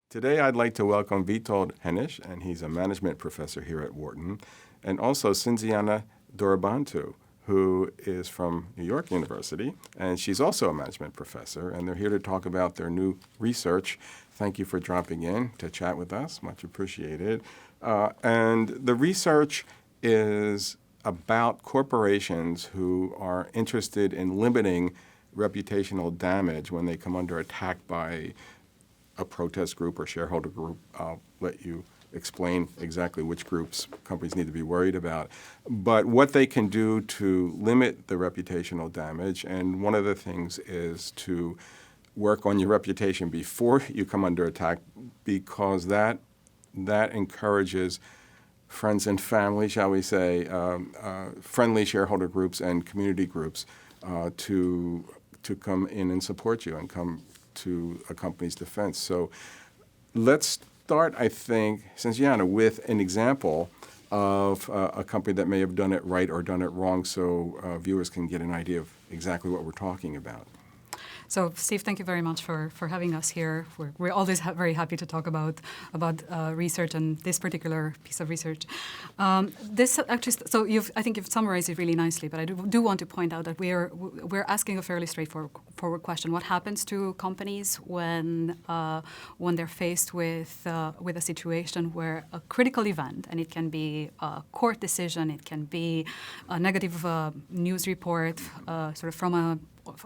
Today, I'd like to welcome Witold Henisch, and he's a management professor here at Wharton, and also Cinziana Dorobantu, who is from New York University, and she's also a management professor, and they're here to talk about their new research. Thank you for dropping in to chat with us. Much appreciated. And the research is about corporations who are interested in limiting reputational damage when they come under attack by a protest group or shareholder group. I'll let you explain exactly which groups companies need to be worried about. But what they can do to limit the reputational damage, and one of the things is to work on your reputation before you come under attack, because that encourages friends and family, shall we say, friendly shareholder groups and community groups to come in and support you and come to a company's defense. So let's start, I think, Cinziana, with an example of a company that may have done it right or done it wrong, so viewers can get an idea of exactly what we're talking about. So, Steve, thank you very much for having us here. We're always very happy to talk about research and this particular piece of research. This actually, so I think you've summarized it really nicely. But I do want to point out that we're asking a fairly straightforward question: what happens to companies when they're faced with a situation where a critical event, and it can be a court decision, it can be a negative news report, sort of from an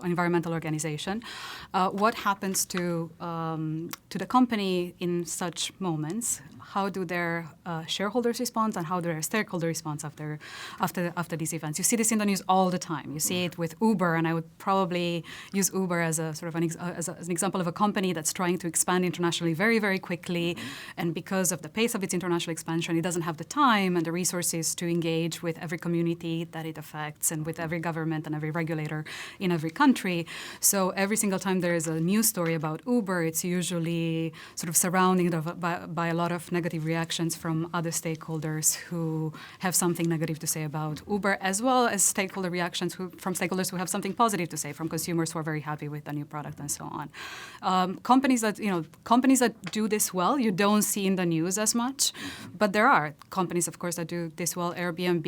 environmental organization. What happens to the company in such moments? How do their shareholders respond, and how do their stakeholders respond after these events? You see this in the news all the time. You see it with Uber, and I would probably use Uber as a sort of as an example of a company that's trying to expand internationally very, very quickly, and because of the pace of its international expansion, it doesn't have the time and the resources to engage with every community that it affects and with every government and every regulator in every country. So every single time there is a news story about Uber, it's usually sort of surrounded by a lot of negative reactions from other stakeholders who have something negative to say about Uber, as well as stakeholder reactions from stakeholders who have something positive to say, from consumers who are very happy with the new product and so on. Companies that do this well, you don't see in the news as much, but there are companies, of course, that do this well. Airbnb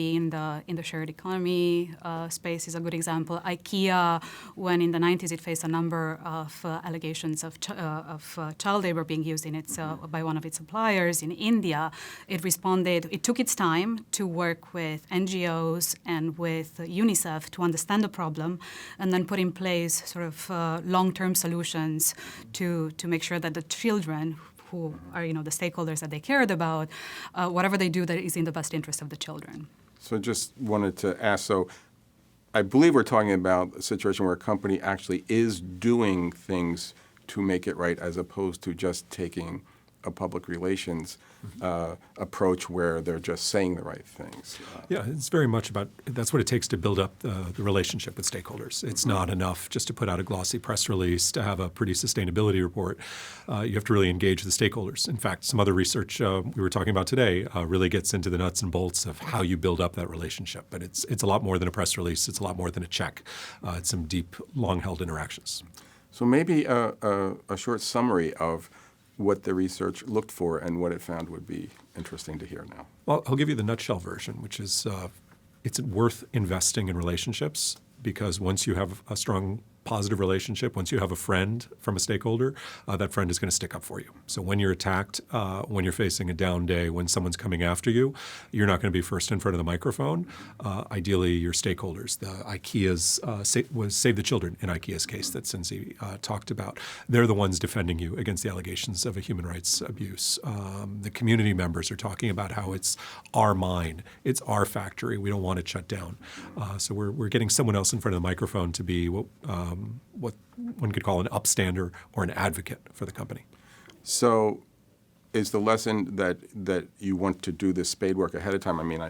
in the shared economy space is a good example. IKEA, when in the 90s it faced a number of allegations of child labor being used in its by one of its suppliers in India, it responded. It took its time to work with NGOs and with UNICEF to understand the problem, and then put in place sort of long-term solutions to make sure that the children, who are the stakeholders that they cared about, whatever they do, that is in the best interest of the children. So just wanted to ask, so I believe we're talking about a situation where a company actually is doing things to make it right, as opposed to just taking a public relations approach where they're just saying the right things. Yeah, it's very much about, that's what it takes to build up the relationship with stakeholders. It's not enough just to put out a glossy press release, to have a pretty sustainability report. You have to really engage the stakeholders. In fact, some other research we were talking about today really gets into the nuts and bolts of how you build up that relationship. But it's a lot more than a press release. It's a lot more than a check. It's some deep, long-held interactions. So maybe a short summary of what the research looked for and what it found would be interesting to hear now. Well, I'll give you the nutshell version, which is it's worth investing in relationships, because once you have a strong positive relationship, once you have a friend from a stakeholder, that friend is going to stick up for you. So when you're attacked, when you're facing a down day, when someone's coming after you, you're not going to be first in front of the microphone. Ideally, your stakeholders. The IKEA's was Save the Children in IKEA's case that Cindy talked about. They're the ones defending you against the allegations of a human rights abuse. The community members are talking about how it's our mine, it's our factory, we don't want it shut down. So we're getting someone else in front of the microphone to be what one could call an upstander or an advocate for the company. So is the lesson that you want to do this spade work ahead of time? I mean,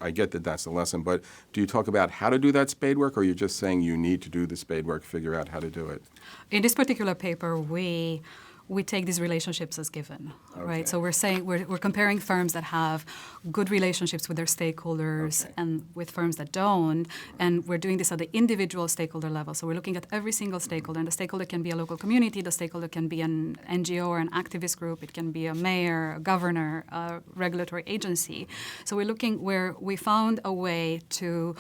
I get that that's the lesson, but do you talk about how to do that spade work, or you're just saying you need to do the spade work, figure out how to do it? In this particular paper, we we take these relationships as given, Okay. right? So we're saying we're comparing firms that have good relationships with their stakeholders Okay. and with firms that don't, and we're doing this at the individual stakeholder level. So we're looking at every single stakeholder, and the stakeholder can be a local community, the stakeholder can be an NGO or an activist group, it can be a mayor, a governor, a regulatory agency. So we're looking where we found a way to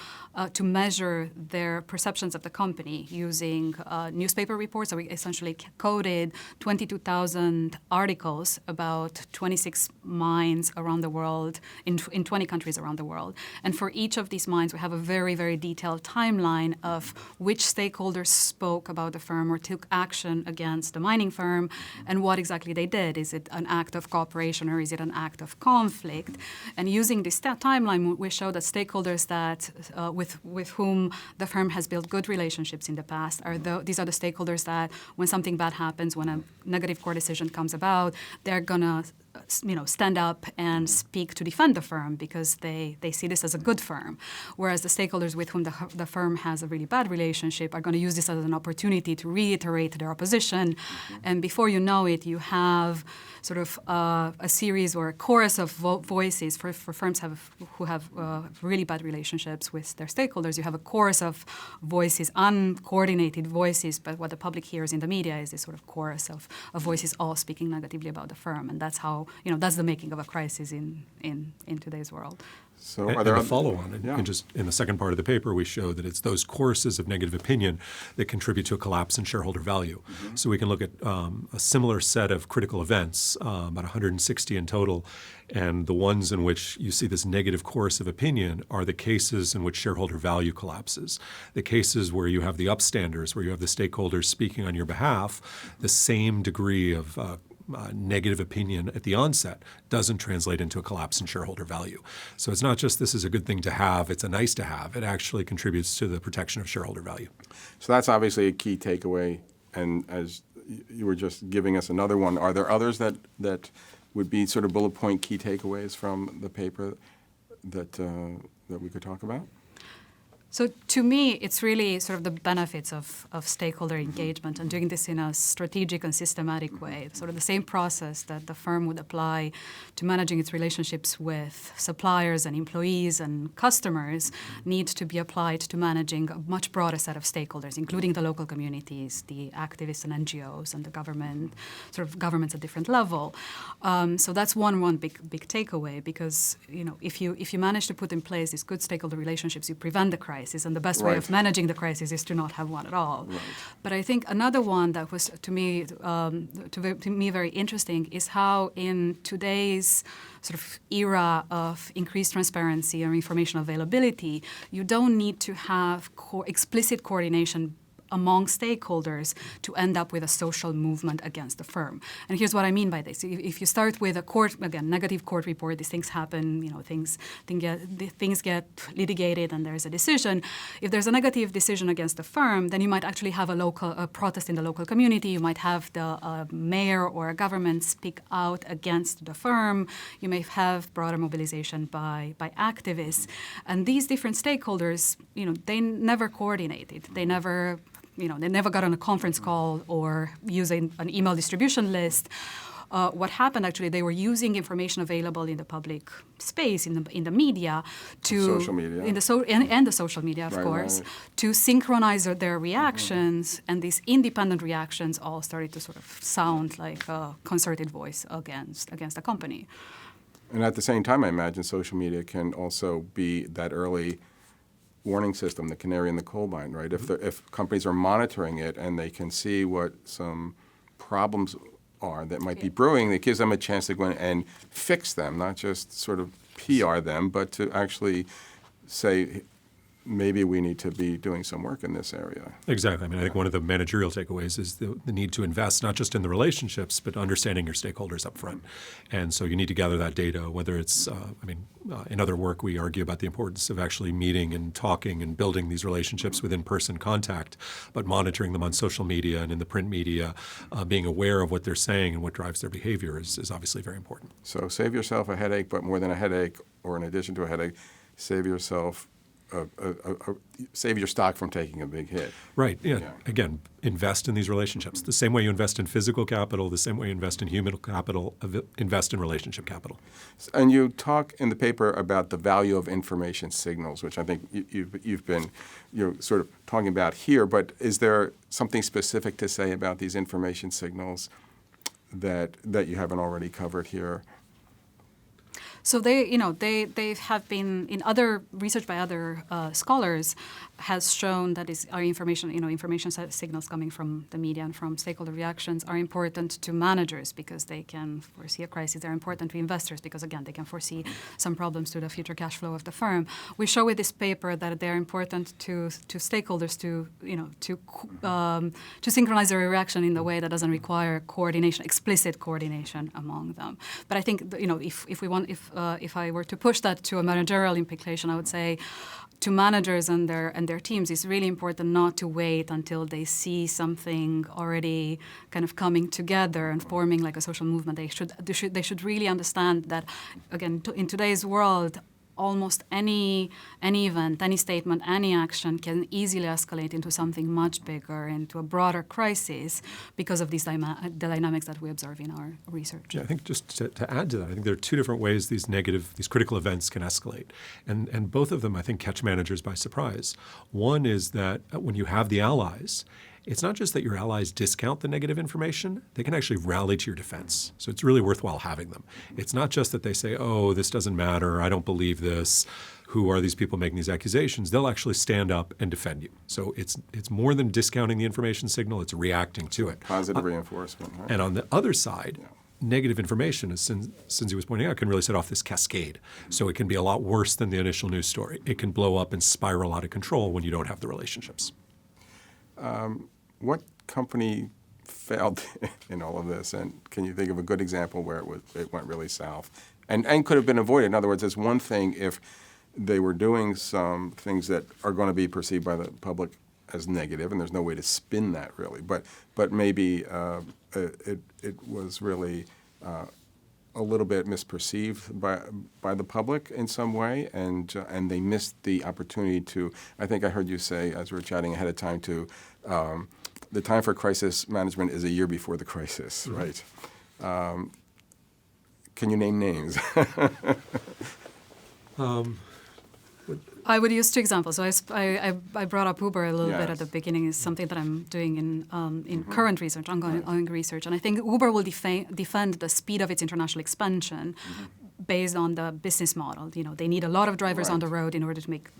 measure their perceptions of the company using newspaper reports. So we essentially coded 22,000 articles about 26 mines around the world, in 20 countries around the world. And for each of these mines, we have a very, very detailed timeline of which stakeholders spoke about the firm or took action against the mining firm and what exactly they did. Is it an act of cooperation or is it an act of conflict? And using this timeline, we show that stakeholders that with whom the firm has built good relationships in the past these are the stakeholders that when something bad happens, when a negative court decision comes about, they're gonna stand up and speak to defend the firm because they see this as a good firm. Whereas the stakeholders with whom the firm has a really bad relationship are going to use this as an opportunity to reiterate their opposition. And before you know it, you have sort of a series or a chorus of voices for firms who have really bad relationships with their stakeholders. You have a chorus of voices, uncoordinated voices, but what the public hears in the media is this sort of chorus of voices all speaking negatively about the firm. And that's how, that's the making of a crisis in today's world. So And are there the other- follow-on, Yeah. and just in the second part of the paper, we show that it's those choruses of negative opinion that contribute to a collapse in shareholder value. So we can look at a similar set of critical events, about 160 in total, and the ones in which you see this negative chorus of opinion are the cases in which shareholder value collapses. The cases where you have the upstanders, where you have the stakeholders speaking on your behalf, the same degree of negative opinion at the onset doesn't translate into a collapse in shareholder value. So it's not just this is a good thing to have, it's a nice to have. It actually contributes to the protection of shareholder value. So that's obviously a key takeaway. And as you were just giving us another one, are there others that would be sort of bullet point key takeaways from the paper that we could talk about? So to me, it's really sort of the benefits of stakeholder engagement and doing this in a strategic and systematic way, sort of the same process that the firm would apply to managing its relationships with suppliers and employees and customers needs to be applied to managing a much broader set of stakeholders, including the local communities, the activists and NGOs, and the government, sort of governments at different level. So that's one big takeaway, because if you manage to put in place these good stakeholder relationships, you prevent the crisis. And the best way of managing the crisis is to not have one at all. Right. But I think another one that was to me very interesting is how in today's sort of era of increased transparency or information availability, you don't need to have explicit coordination among stakeholders to end up with a social movement against the firm. And here's what I mean by this. If you start with a negative court report, these things happen, things get litigated and there's a decision. If there's a negative decision against the firm, then you might actually have a protest in the local community. You might have the mayor or a government speak out against the firm. You may have broader mobilization by activists. And these different stakeholders, they never coordinated. They never got on a conference call or using an email distribution list. What happened actually, they were using information available in the public space, in the media, to Social media. and the social media, of course, right. to synchronize their reactions, and these independent reactions all started to sort of sound like a concerted voice against the company. And at the same time, I imagine social media can also be that early warning system, the canary in the coal mine, right? If companies are monitoring it and they can see what some problems are that might be brewing, it gives them a chance to go in and fix them, not just sort of PR them, but to actually say, maybe we need to be doing some work in this area. Exactly. I think one of the managerial takeaways is the need to invest not just in the relationships, but understanding your stakeholders up front. And so you need to gather that data, whether it's, in other work, we argue about the importance of actually meeting and talking and building these relationships with in-person contact, but monitoring them on social media and in the print media, being aware of what they're saying and what drives their behavior is obviously very important. So save yourself a headache, but more than a headache, or in addition to a headache, save yourself save your stock from taking a big hit. Right. Yeah. Yeah. Again, invest in these relationships. The same way you invest in physical capital, the same way you invest in human capital, invest in relationship capital. And you talk in the paper about the value of information signals, which I think you've been sort of talking about here. But is there something specific to say about these information signals that you haven't already covered here? So they have been in other research by other scholars has shown that our information signals coming from the media and from stakeholder reactions are important to managers because they can foresee a crisis. They're important to investors because again they can foresee some problems to the future cash flow of the firm. We show with this paper that they're important to stakeholders to synchronize their reaction in the way that doesn't require explicit coordination among them. But I think if I were to push that to a managerial implication, I would say to managers and their teams, it's really important not to wait until they see something already kind of coming together and forming like a social movement. They should really understand that, again, in today's world, almost any event, any statement, any action can easily escalate into something much bigger, into a broader crisis because of these dynamics that we observe in our research. Yeah, I think just to add to that, I think there are two different ways these critical events can escalate. And both of them, I think, catch managers by surprise. One is that when you have the allies, it's not just that your allies discount the negative information, they can actually rally to your defense. So it's really worthwhile having them. It's not just that they say, oh, this doesn't matter, I don't believe this, who are these people making these accusations? They'll actually stand up and defend you. So it's more than discounting the information signal, it's reacting to it. Positive reinforcement. Right? And on the other side, negative information, as Cindy was pointing out, can really set off this cascade. So it can be a lot worse than the initial news story. It can blow up and spiral out of control when you don't have the relationships. What company failed in all of this? And can you think of a good example where it went really south and could have been avoided? In other words, it's one thing if they were doing some things that are going to be perceived by the public as negative, and there's no way to spin that really. But maybe it was really a little bit misperceived by the public in some way, and they missed the opportunity to. I think I heard you say as we were chatting ahead of time to. The time for crisis management is a year before the crisis, right? Can you name names? I would use two examples. So I brought up Uber a little bit at the Yes. beginning. It's something that I'm doing in current research, ongoing research. And I think Uber will defend the speed of its international expansion based on the business model. They need a lot of drivers on the road in order to make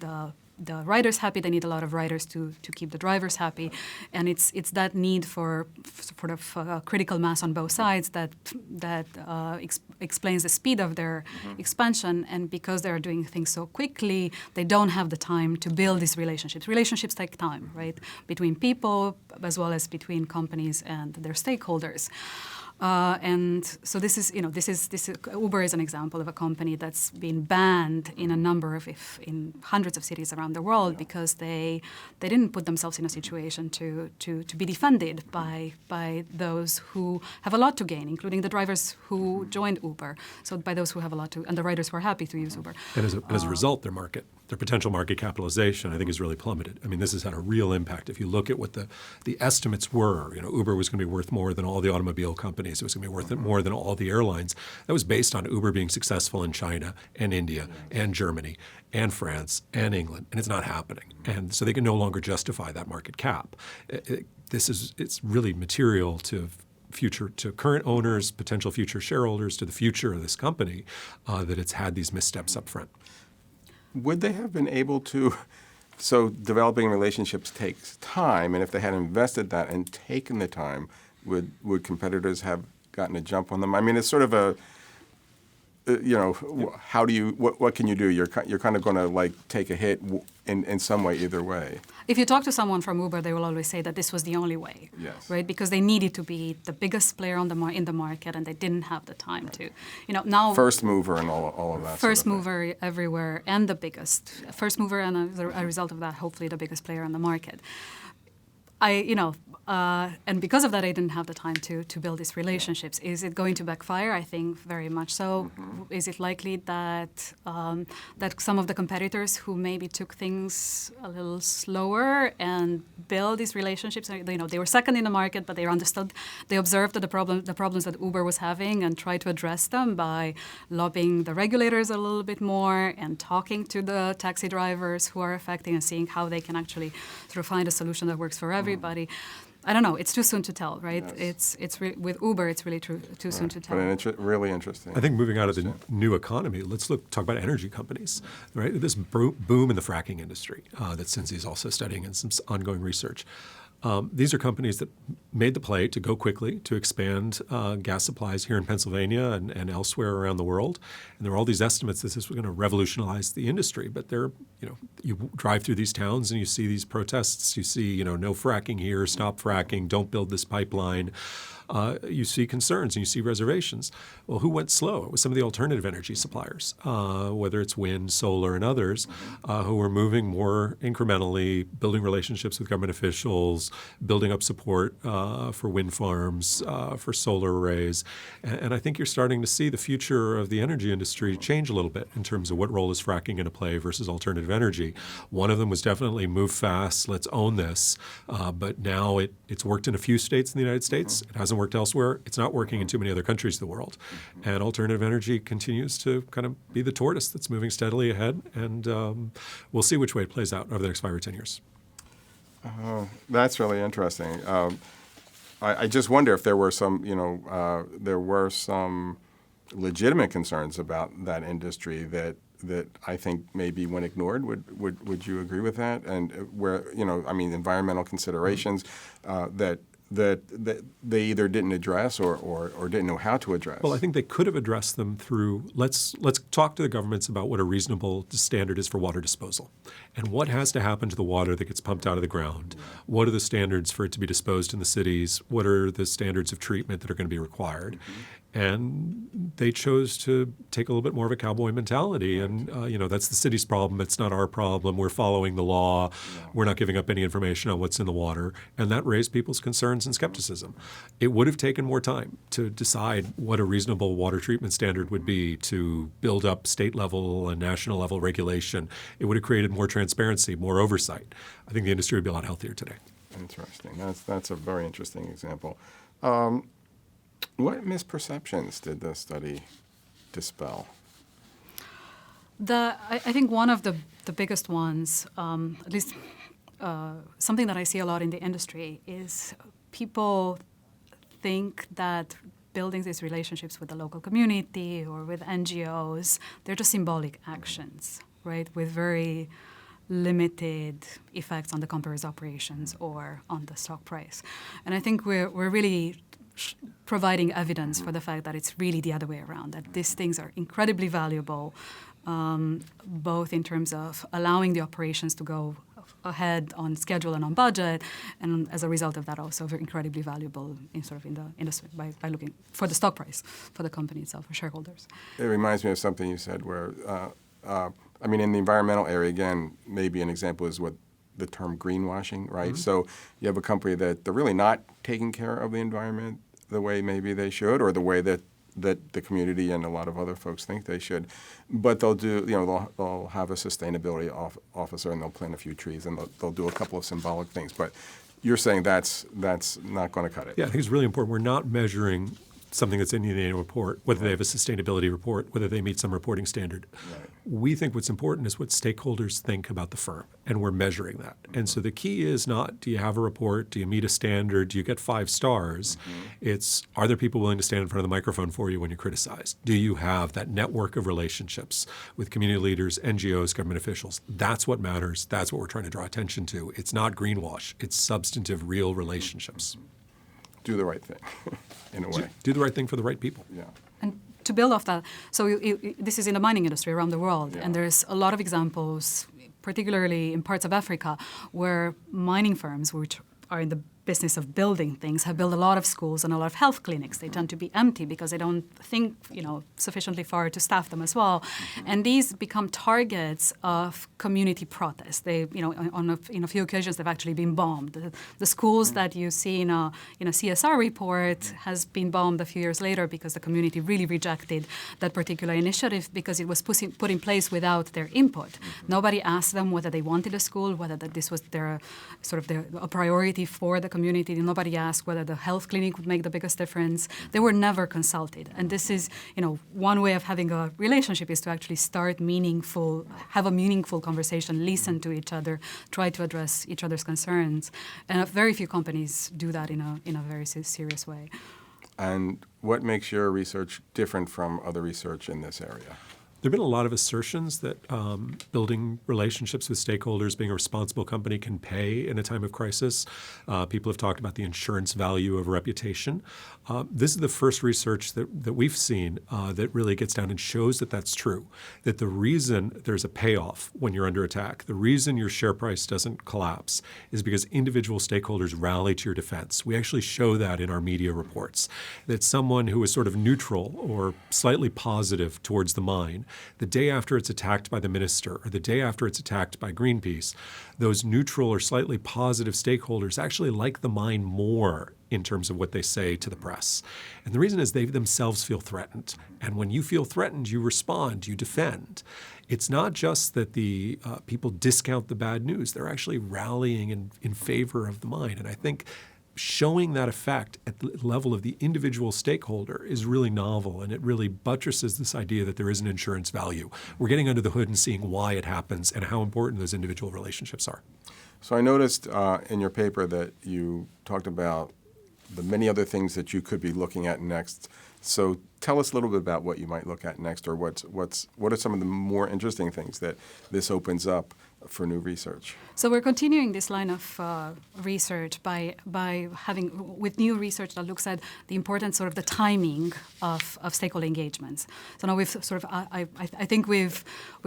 the riders happy. They need a lot of riders to keep the drivers happy, and it's that need for sort of critical mass on both sides that explains the speed of their expansion. And because they are doing things so quickly, they don't have the time to build these relationships. Relationships take time, right, between people as well as between companies and their stakeholders. And so this is Uber is an example of a company that's been banned in a number of, in hundreds of cities around the world because they didn't put themselves in a situation to be defended by those who have a lot to gain, including the drivers who joined Uber. So by those who have a lot to, and the riders who are happy to use Uber. And as a result, their potential market capitalization, I think, has really plummeted. I mean, this has had a real impact. If you look at what the estimates were, Uber was going to be worth more than all the automobile companies. It was going to be worth more than all the airlines. That was based on Uber being successful in China and India and Germany and France and England, and it's not happening. And so they can no longer justify that market cap. It's really material to current owners, potential future shareholders, to the future of this company, that it's had these missteps up front. Would they have been able to? So developing relationships takes time, and if they had invested that and taken the time, would competitors have gotten a jump on them? I mean, it's sort of a, how do you? What can you do? You're kind of going to like take a hit in some way either way. If you talk to someone from Uber, they will always say that this was the only way, right? Because they needed to be the biggest player in the market, and they didn't have the time to, now First mover and all of that. First sort of mover everywhere, and the biggest first mover, and as a result of that, hopefully the biggest player in the market. And because of that, I didn't have the time to build these relationships. Is it going to backfire? I think very much so. Is it likely that that some of the competitors who maybe took things a little slower and build these relationships, they were second in the market, but they understood, they observed the problems that Uber was having and tried to address them by lobbying the regulators a little bit more and talking to the taxi drivers who are affected and seeing how they can actually sort of find a solution that works for everybody. I don't know. It's too soon to tell, right? Yes. With Uber, it's really too soon to tell. But really interesting. I think moving out of the new economy, let's talk about energy companies, right? This boom in the fracking industry that Cindy is also studying in some ongoing research. These are companies that made the play to go quickly to expand gas supplies here in Pennsylvania and elsewhere around the world. And there are all these estimates that this was going to revolutionize the industry. But you drive through these towns and you see these protests. You see, no fracking here, stop fracking, don't build this pipeline. You see concerns and you see reservations. Well, who went slow? It was some of the alternative energy suppliers, whether it's wind, solar, and others, who were moving more incrementally, building relationships with government officials, building up support for wind farms, for solar arrays. And I think you're starting to see the future of the energy industry change a little bit in terms of what role is fracking going to play versus alternative energy. One of them was definitely move fast, let's own this. But now it's worked in a few states in the United States. It hasn't worked elsewhere. It's not working in too many other countries of the world. And alternative energy continues to kind of be the tortoise that's moving steadily ahead. And we'll see which way it plays out over the next 5 or 10 years. That's really interesting. I just wonder if there were some, legitimate concerns about that industry that I think maybe when ignored. Would you agree with that? And environmental considerations that they either didn't address or didn't know how to address. Well, I think they could have addressed them through, let's talk to the governments about what a reasonable standard is for water disposal and what has to happen to the water that gets pumped out of the ground. What are the standards for it to be disposed in the cities? What are the standards of treatment that are going to be required? And they chose to take a little bit more of a cowboy mentality. And, that's the city's problem. It's not our problem. We're following the law. We're not giving up any information on what's in the water. And that raised people's concerns and skepticism. It would have taken more time to decide what a reasonable water treatment standard would be, to build up state level and national level regulation. It would have created more transparency, more oversight. I think the industry would be a lot healthier today. Interesting. That's a very interesting example. What misperceptions did the study dispel? I think one of the biggest ones, at least something that I see a lot in the industry, is people think that building these relationships with the local community or with NGOs, they're just symbolic actions, right, with very limited effects on the company's operations or on the stock price. And I think we're really providing evidence for the fact that it's really the other way around, that these things are incredibly valuable, both in terms of allowing the operations to go ahead on schedule and on budget, and as a result of that also very incredibly valuable in the industry by looking for the stock price for the company itself, for shareholders. It reminds me of something you said where, in the environmental area, again, maybe an example is what the term greenwashing, right? Mm-hmm. So you have a company that they're really not taking care of the environment the way maybe they should, or the way that the community and a lot of other folks think they should. But they'll do, they'll have a sustainability officer and they'll plant a few trees and they'll do a couple of symbolic things. But you're saying that's not going to cut it. Yeah, I think it's really important. We're not measuring something that's in the annual report, whether they have a sustainability report, whether they meet some reporting standard. Right. We think what's important is what stakeholders think about the firm, and we're measuring that. Mm-hmm. And so the key is not, do you have a report, do you meet a standard, do you get 5 stars? Mm-hmm. It's, are there people willing to stand in front of the microphone for you when you're criticized? Do you have that network of relationships with community leaders, NGOs, government officials? That's what matters. That's what we're trying to draw attention to. It's not greenwash. It's substantive, real relationships. Do the right thing, in a way. Do the right thing for the right people. Yeah. And to build off that, so this is in the mining industry around the world, yeah. and there's a lot of examples, particularly in parts of Africa, where mining firms, which are in the business of building things have built a lot of schools and a lot of health clinics. They tend to be empty because they don't think, sufficiently far to staff them as well. And these become targets of community protest. They, in a few occasions, they've actually been bombed. The schools that you see in a CSR report has been bombed a few years later because the community really rejected that particular initiative because it was put in place without their input. Nobody asked them whether they wanted a school, whether this was a priority for the community. Nobody asked whether the health clinic would make the biggest difference. They were never consulted. And this is, one way of having a relationship is to actually have a meaningful conversation, listen to each other, try to address each other's concerns. And very few companies do that in a very serious way. And what makes your research different from other research in this area? There have been a lot of assertions that building relationships with stakeholders, being a responsible company, can pay in a time of crisis. People have talked about the insurance value of reputation. This is the first research that we've seen that really gets down and shows that that's true, that the reason there's a payoff when you're under attack, the reason your share price doesn't collapse is because individual stakeholders rally to your defense. We actually show that in our media reports, that someone who is sort of neutral or slightly positive towards the mine, the day after it's attacked by the minister or the day after it's attacked by Greenpeace, those neutral or slightly positive stakeholders actually like the mine more in terms of what they say to the press. And the reason is they themselves feel threatened. And when you feel threatened, you respond, you defend. It's not just that the people discount the bad news. They're actually rallying in favor of the mine. And I think showing that effect at the level of the individual stakeholder is really novel, and it really buttresses this idea that there is an insurance value. We're getting under the hood and seeing why it happens and how important those individual relationships are. So I noticed in your paper that you talked about the many other things that you could be looking at next. So tell us a little bit about what you might look at next, or what are some of the more interesting things that this opens up for new research? So we're continuing this line of research by having with new research that looks at the importance, sort of the timing of stakeholder engagements. So now we've sort of I think we've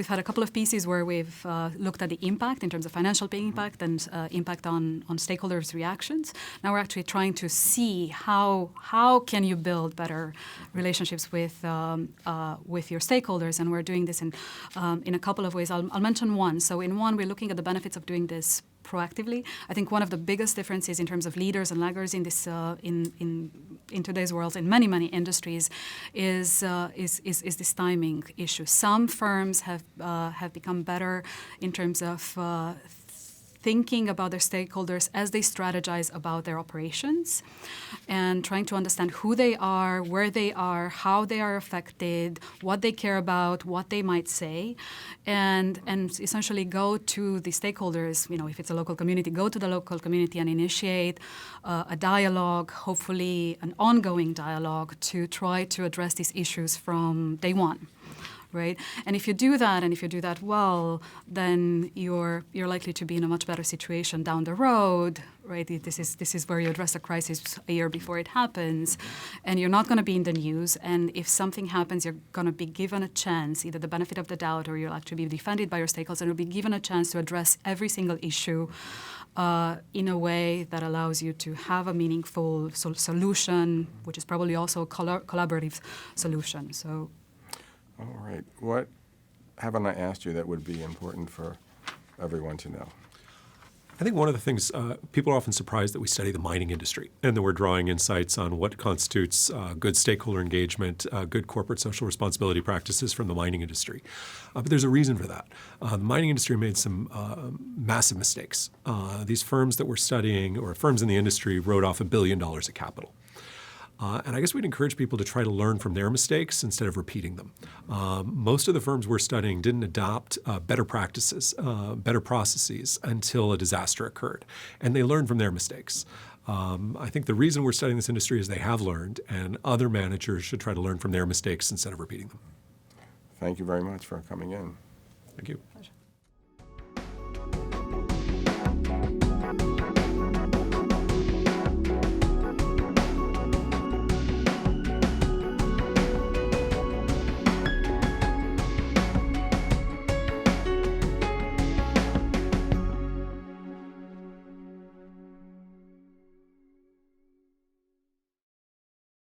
had a couple of pieces where we've looked at the impact in terms of financial impact and impact on stakeholders' reactions. Now we're actually trying to see how can you build better relationships with your stakeholders, and we're doing this in a couple of ways. I'll mention one. So in one, we're looking at the benefits of doing this proactively. I think one of the biggest differences in terms of leaders and laggards in this in today's world in many industries is this timing issue. Some firms have become better in terms of thinking about their stakeholders as they strategize about their operations and trying to understand who they are, where they are, how they are affected, what they care about, what they might say, and essentially go to the stakeholders, if it's a local community, go to the local community and initiate a dialogue, hopefully an ongoing dialogue, to try to address these issues from day one. Right, and if you do that, and if you do that well, then you're likely to be in a much better situation down the road. Right, this is where you address a crisis a year before it happens, and you're not going to be in the news. And if something happens, you're going to be given a chance, either the benefit of the doubt, or you'll actually be defended by your stakeholders, and you'll be given a chance to address every single issue in a way that allows you to have a meaningful solution, which is probably also a collaborative solution. So. All right. What haven't I asked you that would be important for everyone to know? I think one of the things, people are often surprised that we study the mining industry and that we're drawing insights on what constitutes good stakeholder engagement, good corporate social responsibility practices from the mining industry. But there's a reason for that. The mining industry made some massive mistakes. These firms that we're studying, or firms in the industry, wrote off $1 billion of capital. And I guess we'd encourage people to try to learn from their mistakes instead of repeating them. Most of the firms we're studying didn't adopt better practices, better processes until a disaster occurred. And they learned from their mistakes. I think the reason we're studying this industry is they have learned, and other managers should try to learn from their mistakes instead of repeating them. Thank you very much for coming in. Thank you. Pleasure.